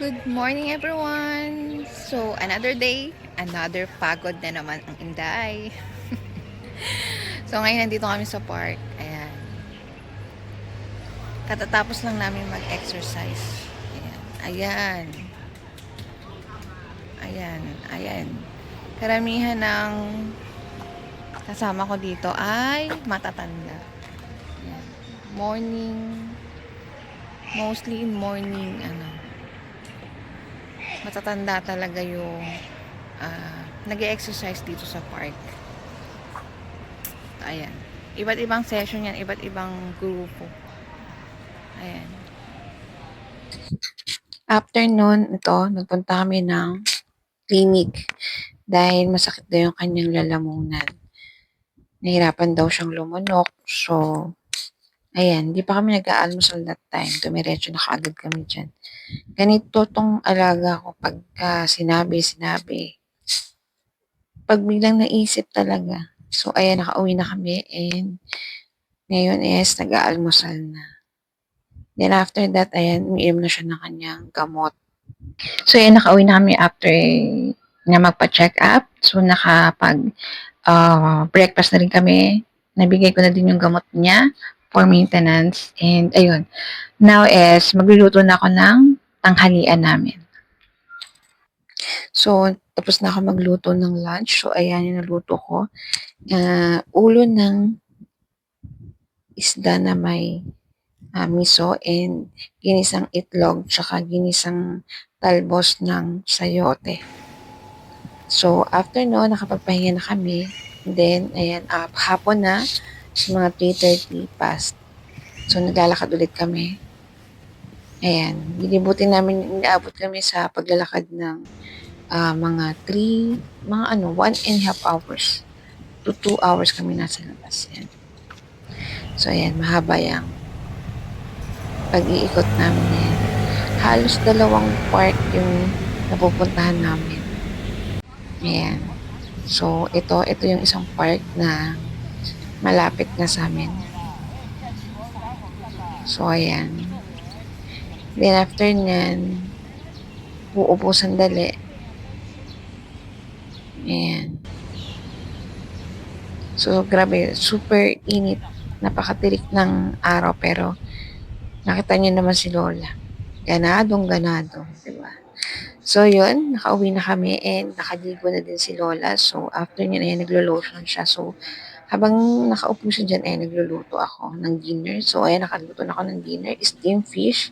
Good morning everyone! So, another day, another pagod na naman ang Inday. So, ngayon nandito kami sa park. Ayan. Katatapos lang namin mag-exercise. Ayan. Ayan. Ayan. Ayan. Karamihan ng kasama ko dito ay matatanda. Ayan. Morning, mostly in morning, matatanda talaga yung nag-exercise dito sa park. Ayan. Iba't ibang session yan, iba't ibang grupo. Ayan. After nun, nagpunta kami ng clinic dahil masakit daw yung kanyang lalamunan. Nahirapan daw siyang lumunok. So, ayan, di pa kami nag-aalmusal that time. Dumiretso na kaagad kami dyan. Ganito tong alaga ko pagka sinabi. Pag biglang naisip talaga. So, ayan, nakauwi na kami and ngayon is nag-aalmusal na. Then after that, ayan, umiinom na siya ng kanyang gamot. So, ayan, nakauwi na kami after na magpa-check up. So, breakfast na rin kami. Nabigay ko na din yung gamot niya for maintenance. And, ayun, now is, magluluto na ako ng tanghalian namin. So, tapos na ako magluto ng lunch. So, ayan yung naluto ko. Ulo ng isda na may miso and ginisang itlog tsaka ginisang talbos ng sayote. So, after no, nakapagpahinga na kami. Then, ayan, hapon na, mga 3:30 past. So, naglalakad ulit kami. Ayan, inaabot kami sa paglalakad ng mga 1.5 hours to 2 hours kami nasa labas. Ayan. So, ayan, mahaba yung pag-iikot namin yan. Halos dalawang park yung napupuntahan namin. Ayan. So, ito yung isang park na malapit na sa amin. So, ayan. Then, after nyan, uupo sandali. Ayan. So, grabe, super init. Napakatirik ng araw, pero nakita niyo naman si Lola. Ganado. Diba? So, yun, nakauwi na kami and nakaligo na din si Lola. So, after niya, ayan, naglo-lotion siya. So, habang nakaupo siya dyan, ay nagluluto ako ng dinner. So, ayan, nakaluto na ako ng dinner. Steamed fish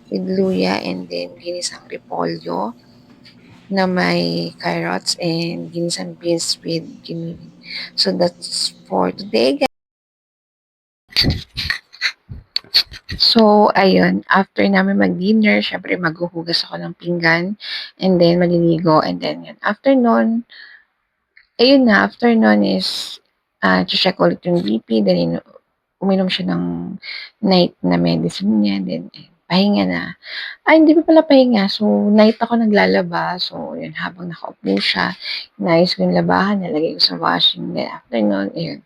with luya and then ginisang repolyo na may carrots and ginisang beans with giniling. So, that's for today, guys. So, ayun, after namin mag-dinner, syempre maghuhugas ako ng pinggan and then maliligo and then yun. After nun, ayun na, after nun is check ulit yung BP, then uminom siya ng night na medicine niya, then pahinga na. Ay, hindi pa pala pahinga. So, night ako naglalaba. So, yun, habang nakaupo siya, inayos ko yung labahan, nalagay ko sa washing. Then, after nun, ayun,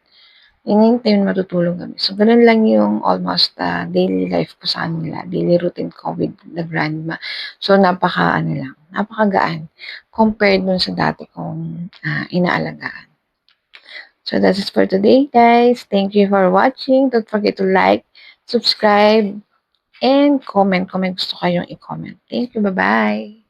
inintay yun matutulog kami. So, ganun lang yung almost daily life ko sa kanila, daily routine ko with the grandma. So, napakagaan compared dun sa dati kong inaalagaan. So, that's it for today, guys. Thank you for watching. Don't forget to like, subscribe, and comment. Comment gusto kayong i-comment. Thank you. Bye-bye.